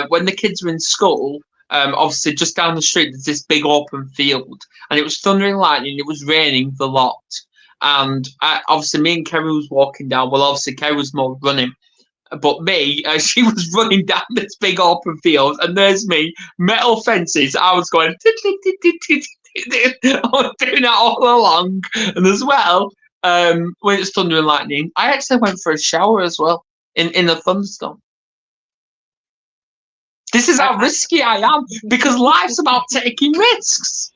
Speaker 3: When the kids were in school, obviously just down the street there's this big open field, and it was thundering lightning. It was raining a lot, and obviously me and Kerry was walking down. Well, obviously Kerry was more running, but me, she was running down this big open field, and there's me, metal fences. I was going, I was doing that all along, and as well, when it's thunder and lightning, I actually went for a shower as well in a thunderstorm. This is how risky I am because life's about taking risks.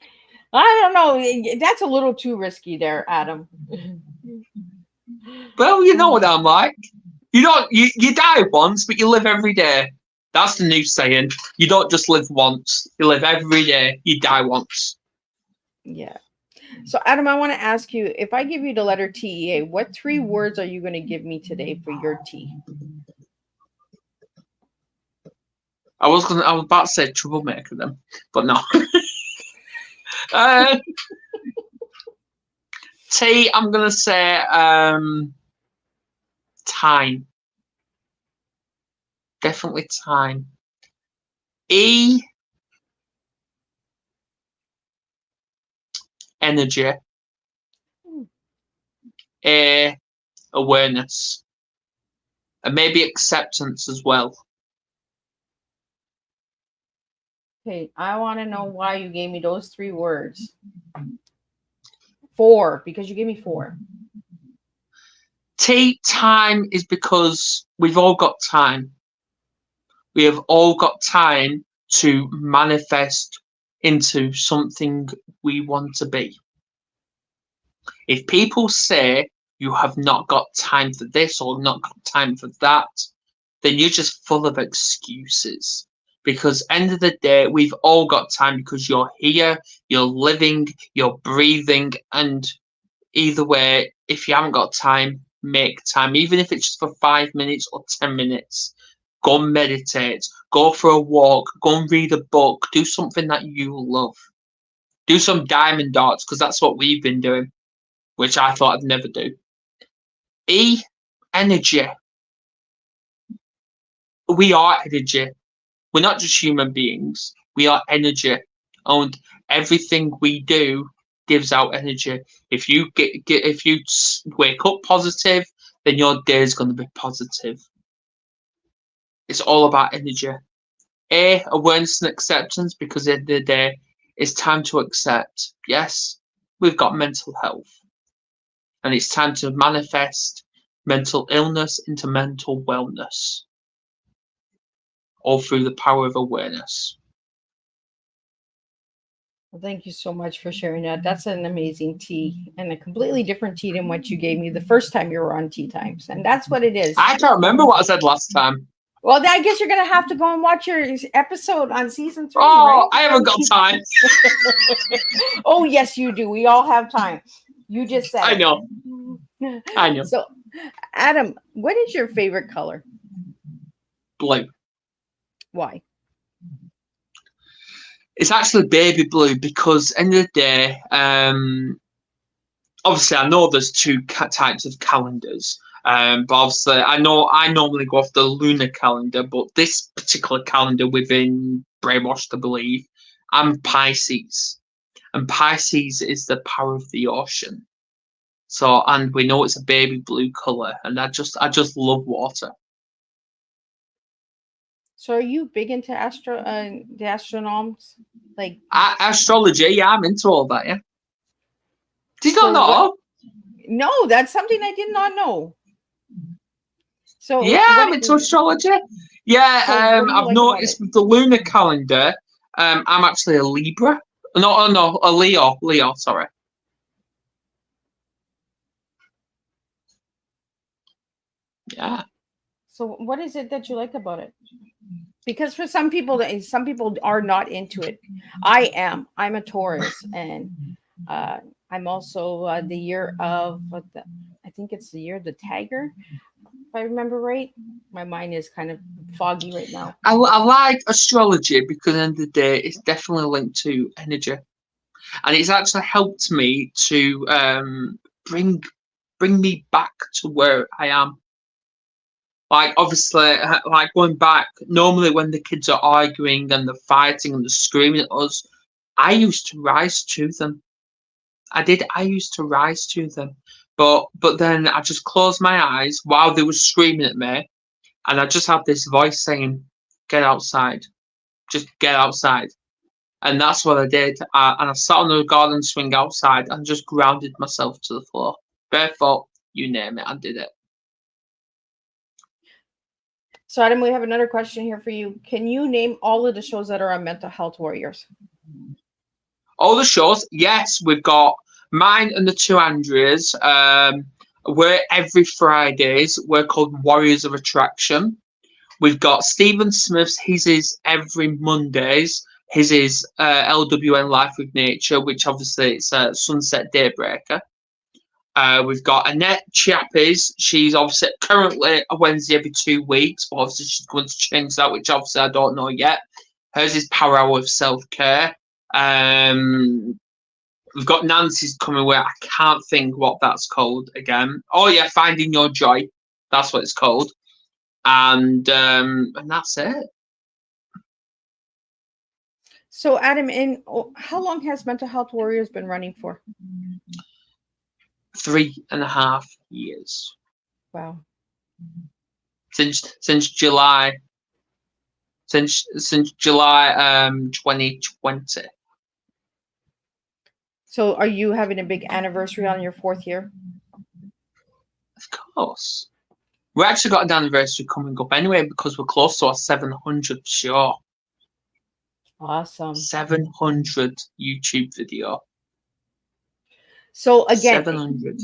Speaker 2: I don't know. That's a little too risky there, Adam.
Speaker 3: Well, you know what I'm like. You die once, but you live every day. That's the new saying. You don't just live once. You live every day. You die once.
Speaker 2: Yeah. So, Adam, I want to ask you, if I give you the letter TEA, what 3 words are you going to give me today for your T?
Speaker 3: I was about to say troublemaker then, but no. T, I'm gonna say time. Definitely time. E, energy. A, awareness. And maybe acceptance as well.
Speaker 2: Okay, I want to know why you gave me those 3 words. 4, because you gave me 4.
Speaker 3: Time is because we've all got time. We have all got time to manifest into something we want to be. If people say you have not got time for this or not got time for that, then you're just full of excuses. Because end of the day, we've all got time because you're here, you're living, you're breathing, and either way, if you haven't got time, make time. Even if it's just for 5 minutes or 10 minutes, go and meditate, go for a walk, go and read a book, do something that you love. Do some diamond darts, because that's what we've been doing, which I thought I'd never do. E, energy. we are energy. We're not just human beings. We are energy, and everything we do gives out energy. If you wake up positive, then your day is going to be positive. It's all about energy. Awareness and acceptance, because at the end of the day, it's time to accept. Yes, we've got mental health, and it's time to manifest mental illness into mental wellness, all through the power of awareness.
Speaker 2: Well, thank you so much for sharing that. That's an amazing tea, and a completely different tea than what you gave me the first time you were on Tea Times. And that's what it is.
Speaker 3: I can't remember what I said last time.
Speaker 2: Well, I guess you're going to have to go and watch your episode on season 3,
Speaker 3: Oh,
Speaker 2: right?
Speaker 3: I haven't got time.
Speaker 2: Oh, yes, you do. We all have time. You just said
Speaker 3: I know.
Speaker 2: it.
Speaker 3: I know.
Speaker 2: So, Adam, what is your favorite color?
Speaker 3: Blue.
Speaker 2: Why?
Speaker 3: It's actually baby blue, because end of the day, obviously I know there's two types of calendars, but obviously I normally go off the lunar calendar, but this particular calendar we've been brainwashed to believe I'm Pisces, and Pisces is the power of the ocean. So, and we know it's a baby blue color, and I just love water.
Speaker 2: So, are you big into the astronomers? Like
Speaker 3: Astrology, yeah, I'm into all that, yeah. Did you
Speaker 2: So
Speaker 3: not know?
Speaker 2: no, that's something I did not know. So
Speaker 3: Yeah, I'm into astrology. Yeah,
Speaker 2: So what do you
Speaker 3: I've
Speaker 2: like
Speaker 3: noticed with the lunar calendar, I'm actually a Libra. No, a Leo. Leo, sorry. Yeah.
Speaker 2: So what is it that you like about it? Because for some people are not into it. I am. I'm a Taurus, and I'm also the year of I think it's the year of the tiger, if I remember right. My mind is kind of foggy right now.
Speaker 3: I like astrology because at the end of the day, it's definitely linked to energy. And it's actually helped me to bring me back to where I am. Like, obviously, like going back, normally when the kids are arguing and they're fighting and they're screaming at us, I used to rise to them. I used to rise to them. But then I just closed my eyes while they were screaming at me, and I just had this voice saying, "Get outside. Just get outside." And that's what I did. And I sat on the garden swing outside and just grounded myself to the floor. Barefoot, you name it, I did it.
Speaker 2: So Adam, we have another question here for you. Can you name all of the shows that are on Mental Health Warriors?
Speaker 3: All the shows, yes, we've got mine and the two Andreas. We're every Fridays. We're called Warriors of Attraction. We've got Stephen Smith's. His is every Mondays. His is LWN Life with Nature, which obviously it's a Sunset Daybreaker. We've got Annette Chiappi's. She's obviously currently a Wednesday every 2 weeks, but obviously she's going to change that, which obviously I don't know yet. Hers is Power Hour of Self-Care. We've got Nancy's coming where I can't think what that's called again. Oh yeah, Finding Your Joy. That's what it's called. And that's it.
Speaker 2: So Adam, how long has Mental Health Warriors been running for?
Speaker 3: 3.5 years.
Speaker 2: Wow.
Speaker 3: Since July. Since July 2020.
Speaker 2: So are you having a big anniversary on your 4th year?
Speaker 3: Of course. We actually got an anniversary coming up anyway because we're close to our 700th show.
Speaker 2: Awesome.
Speaker 3: 700 YouTube video.
Speaker 2: So again,
Speaker 3: 700.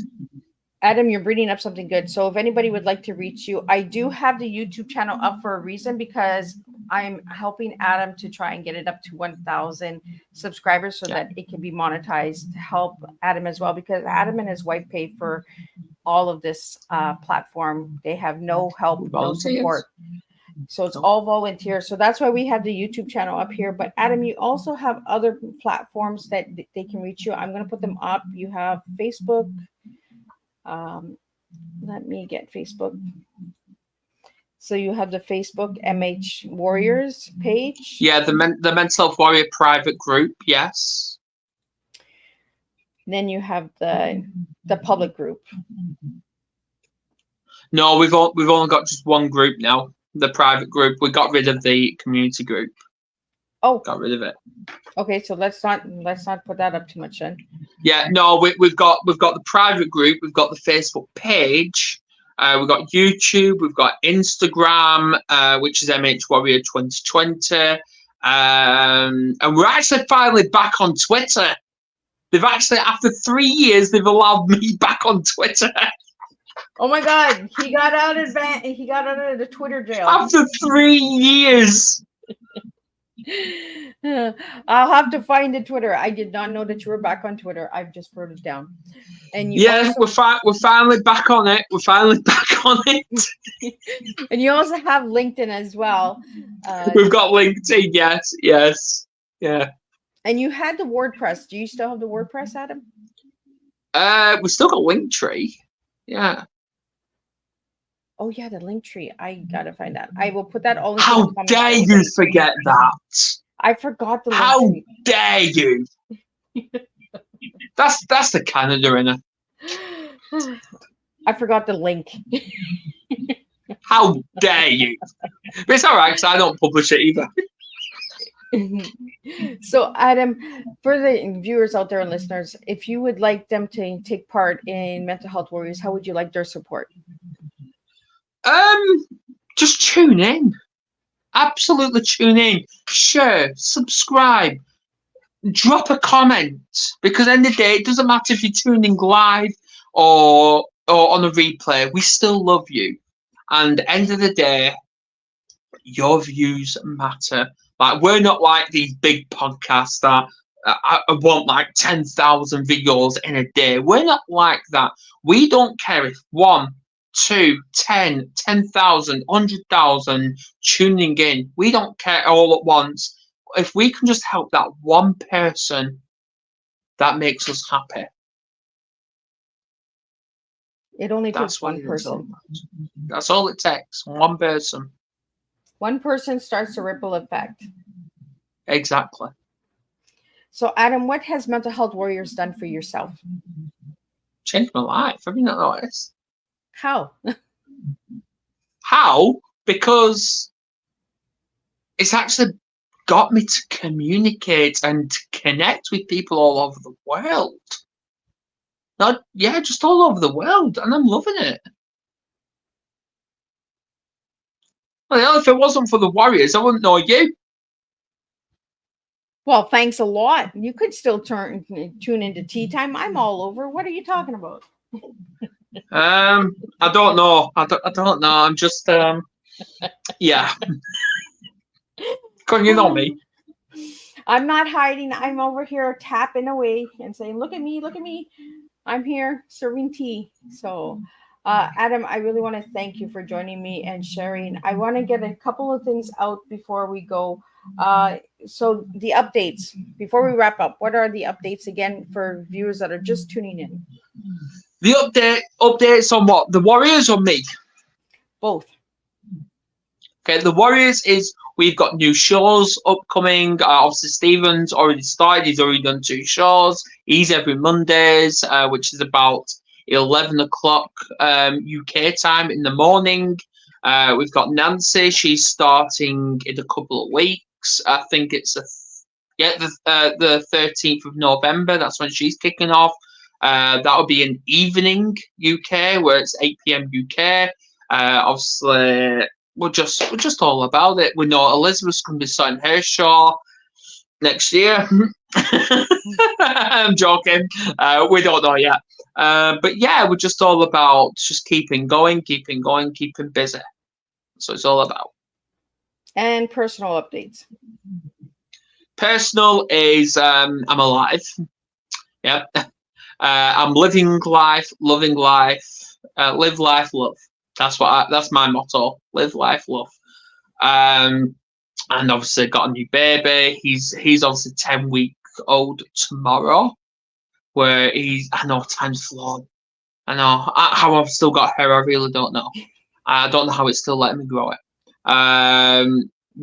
Speaker 2: Adam, you're bringing up something good. So if anybody would like to reach you, I do have the YouTube channel up for a reason, because I'm helping Adam to try and get it up to 1,000 subscribers so that it can be monetized to help Adam as well, because Adam and his wife pay for all of this platform. They have no help, no support. So it's all volunteer. So that's why we have the YouTube channel up here. But Adam, you also have other platforms that they can reach you. I'm going to put them up. You have Facebook. Let me get Facebook. So you have the Facebook MH Warriors page.
Speaker 3: Yeah, the Mental Health Warrior private group. Yes.
Speaker 2: Then you have the public group.
Speaker 3: No, we've only got just one group now. The private group. We got rid of the community group.
Speaker 2: Oh,
Speaker 3: got rid of it.
Speaker 2: Okay, so let's not put that up too much then.
Speaker 3: Yeah, no, we've got the private group. We've got the Facebook page. We've got YouTube. We've got Instagram, which is MH Warrior 2020. And we're actually finally back on Twitter. They've actually, after 3 years, they've allowed me back on Twitter.
Speaker 2: Oh my God, he got out of the Twitter jail.
Speaker 3: After 3 years.
Speaker 2: I'll have to find the Twitter. I did not know that you were back on Twitter. I've just wrote it down. And you
Speaker 3: we're finally back on it. We're finally back on it.
Speaker 2: And you also have LinkedIn as well.
Speaker 3: We've got LinkedIn. Yes. Yeah.
Speaker 2: And you had the WordPress. Do you still have the WordPress, Adam?
Speaker 3: We still got Linktree. Yeah.
Speaker 2: Oh yeah, the Linktree. I gotta find that. I will put that all.
Speaker 3: How dare you forget that?
Speaker 2: I forgot the Linktree.
Speaker 3: How dare you? That's the Canada, innit?
Speaker 2: I forgot the link.
Speaker 3: How dare you? But it's all right because I don't publish it either.
Speaker 2: So, Adam, for the viewers out there and listeners, if you would like them to take part in Mental Health Warriors, how would you like their support?
Speaker 3: Just tune in. Absolutely tune in. Share, subscribe, drop a comment. Because at the end of the day, it doesn't matter if you're tuning live or on a replay. We still love you. And at the end of the day, your views matter. Like, we're not like these big podcasts that I want like 10,000 videos in a day. We're not like that. We don't care if 1, 2, 10, 10,000, 100,000 tuning in. We don't care all at once. If we can just help that one person, that makes us happy.
Speaker 2: It only takes one person.
Speaker 3: That's all it takes. One person.
Speaker 2: One person starts a ripple effect.
Speaker 3: Exactly.
Speaker 2: So, Adam, what has Mental Health Warriors done for yourself?
Speaker 3: Changed my life. Have you not noticed?
Speaker 2: How?
Speaker 3: How? Because it's actually got me to communicate and to connect with people all over the world. Just all over the world, and I'm loving it. Well, if it wasn't for the Warriors, I wouldn't know you.
Speaker 2: Well, thanks a lot. You could still tune into Tea Time. I'm all over. What are you talking about?
Speaker 3: I don't know. I don't know. I'm just yeah. Can you know me?
Speaker 2: I'm not hiding. I'm over here tapping away and saying, "Look at me, look at me. I'm here serving tea." So, Adam, I really want to thank you for joining me and sharing. I want to get a couple of things out before we go. So the updates, before we wrap up, what are the updates again for viewers that are just tuning in?
Speaker 3: The updates on what? The Warriors or me?
Speaker 2: Both.
Speaker 3: Okay, the Warriors is we've got new shows upcoming. Obviously, Stephen's already started. He's already done 2 shows. He's every Mondays, which is about 11 o'clock UK time in the morning. We've got Nancy. She's starting in a couple of weeks. I think it's the 13th of November. That's when she's kicking off. That'll be an evening UK where it's 8 p.m. UK. Obviously, we're just all about it. We know Elizabeth's going to be starting her show next year. I'm joking. We don't know yet. But yeah, we're just all about just keeping going, keeping busy. So it's all about.
Speaker 2: And personal updates.
Speaker 3: Personal is I'm alive. Yep. I'm living life, loving life, live life, love. That's my motto. Live life, love. And obviously got a new baby. He's obviously 10 weeks old tomorrow. I know time's flown. I know how I've still got her. I really don't know. I don't know how it's still letting me grow it.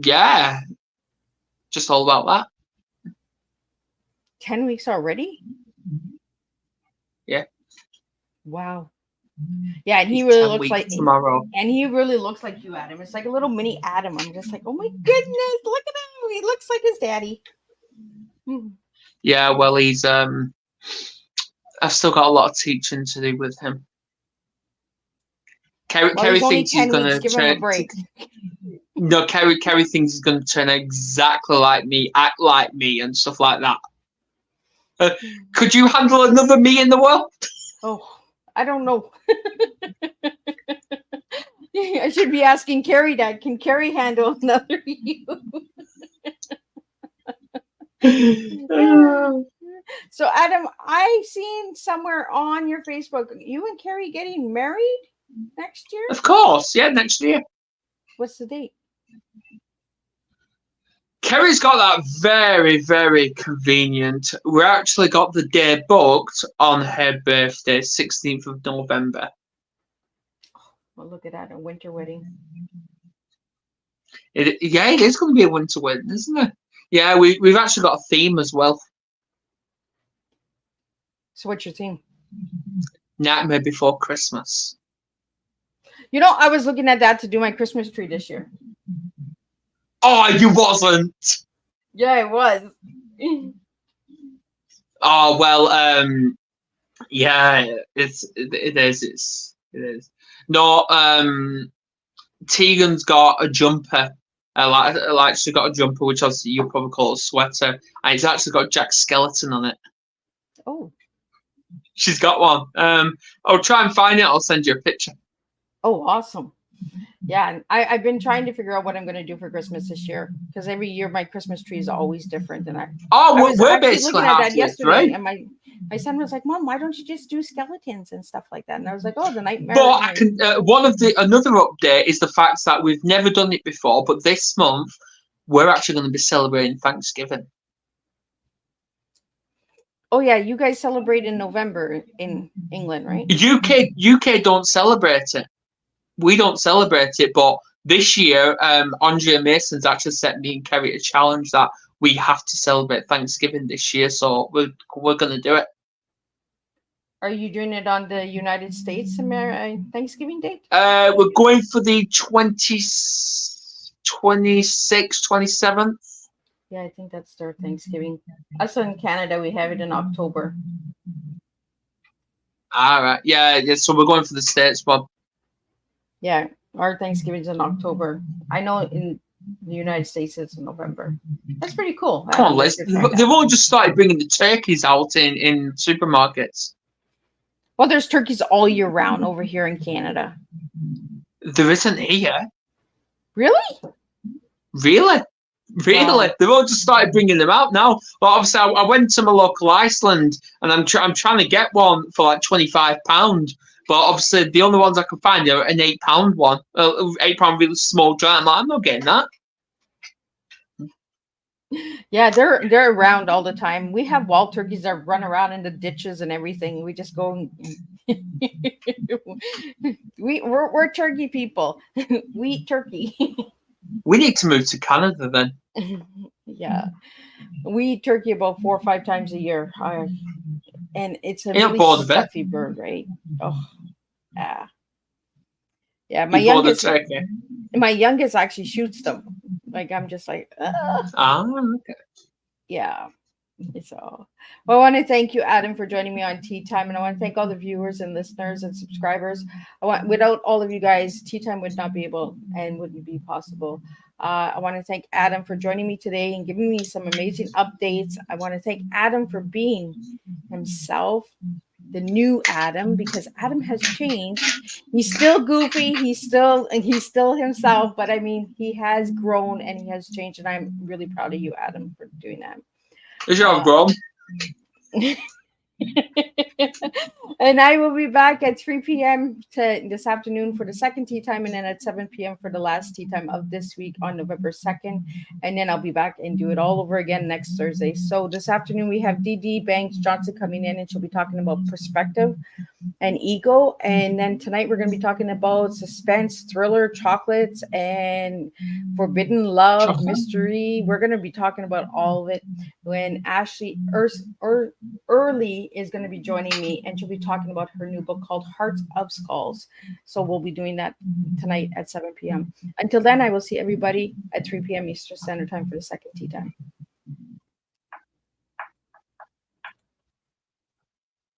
Speaker 3: Yeah, just all about that.
Speaker 2: 10 weeks already?
Speaker 3: Yeah.
Speaker 2: Wow. Yeah, and he
Speaker 3: It's
Speaker 2: really
Speaker 3: 10
Speaker 2: looks
Speaker 3: weeks
Speaker 2: like
Speaker 3: tomorrow.
Speaker 2: and he really looks like you, Adam. It's like a little mini Adam. I'm just like, oh my goodness, look at him. He looks like his daddy.
Speaker 3: Yeah, well, he's I've still got a lot of teaching to do with him. Kerry
Speaker 2: He's only
Speaker 3: thinks he's
Speaker 2: 10
Speaker 3: going
Speaker 2: weeks.
Speaker 3: to
Speaker 2: Give him a
Speaker 3: turn.
Speaker 2: break.
Speaker 3: No, Kerry thinks he's going to turn exactly like me, act like me, and stuff like that. Could you handle another me in the world?
Speaker 2: Oh, I don't know. I should be asking Carrie that. Can Carrie handle another you? So, Adam, I seen somewhere on your Facebook, you and Carrie getting married next year?
Speaker 3: Of course, yeah, next year.
Speaker 2: What's the date?
Speaker 3: Kerry's got that very, very convenient. We actually got the day booked on her birthday, 16th of November.
Speaker 2: Well, look at that, a winter wedding.
Speaker 3: It is going to be a winter wedding, isn't it? Yeah, we've actually got a theme as well.
Speaker 2: So what's your theme?
Speaker 3: Nightmare Before Christmas.
Speaker 2: You know, I was looking at that to do my Christmas tree this year.
Speaker 3: Oh, you wasn't.
Speaker 2: Yeah, it was.
Speaker 3: Oh well, yeah, it is. No, Tegan's got a jumper. Like she got a jumper, which obviously you'll probably call a sweater, and it's actually got Jack Skeleton on it.
Speaker 2: Oh.
Speaker 3: She's got one. I'll try and find it. I'll send you a picture.
Speaker 2: Oh, awesome. Yeah, and I've been trying to figure out what I'm going to do for Christmas this year, because every year my Christmas tree is always different. And
Speaker 3: we're basically
Speaker 2: looking at that
Speaker 3: halfway
Speaker 2: yesterday,
Speaker 3: through.
Speaker 2: and my son was like, "Mom, why don't you just do skeletons and stuff like that?" And I was like, "Oh, the nightmare."
Speaker 3: But I can. Another update is the fact that we've never done it before, but this month we're actually going to be celebrating Thanksgiving.
Speaker 2: Oh yeah, you guys celebrate in November in England, right?
Speaker 3: UK don't celebrate it. We don't celebrate it, but this year, Andrea Mason's actually set me and Kerry a challenge that we have to celebrate Thanksgiving this year, so we're going to do it.
Speaker 2: Are you doing it on the United States Thanksgiving date?
Speaker 3: We're going for the 26th, 27th.
Speaker 2: Yeah, I think that's their Thanksgiving. Us in Canada, we have it in October.
Speaker 3: All right. Yeah, so we're going for the States one.
Speaker 2: Yeah, our Thanksgiving's in October. I know in the United States it's in November. That's pretty cool.
Speaker 3: Come on, Liz. They've all just started bringing the turkeys out in supermarkets.
Speaker 2: Well, there's turkeys all year round over here in Canada.
Speaker 3: There isn't here.
Speaker 2: Really?
Speaker 3: Really?
Speaker 2: Wow.
Speaker 3: They've all just started bringing them out now. Well, obviously, I went to my local Iceland, and I'm trying to get one for like £25. But obviously, the only ones I can find are an £8 one, £8 really small giant. I'm not getting that.
Speaker 2: Yeah, they're around all the time. We have wild turkeys that run around in the ditches and everything. We just go. We're turkey people. We eat turkey.
Speaker 3: We need to move to Canada then.
Speaker 2: Yeah, we eat turkey about 4 or 5 times a year, and it's a
Speaker 3: You're
Speaker 2: really stuffy bird, right? Oh, yeah. My youngest actually shoots them. Like I'm just like,
Speaker 3: okay.
Speaker 2: Yeah. So, well, I want to thank you, Adam, for joining me on Tea Time, and I want to thank all the viewers and listeners and subscribers. Without all of you guys, Tea Time would not be able and wouldn't be possible. I want to thank Adam for joining me today and giving me some amazing updates. I want to thank Adam for being himself, the new Adam, because Adam has changed. He's still goofy. He's still himself, but I mean, he has grown and he has changed, and I'm really proud of you, Adam, for doing that.
Speaker 3: Is your grown?
Speaker 2: And I will be back at 3 p.m. this afternoon for the second tea time, and then at 7 p.m. for the last tea time of this week on November 2nd. And then I'll be back and do it all over again next Thursday. So this afternoon we have DD Banks Johnson coming in, and she'll be talking about perspective and ego. And then tonight we're going to be talking about suspense, thriller, chocolates, and forbidden love,
Speaker 3: Chocolate?
Speaker 2: mystery. We're going to be talking about all of it when Ashley Early is going to be joining me, and she'll be talking about her new book called Hearts of Skulls. So we'll be doing that tonight at 7 p.m. Until then, I will see everybody at 3 p.m. Eastern Standard Time for the second tea time.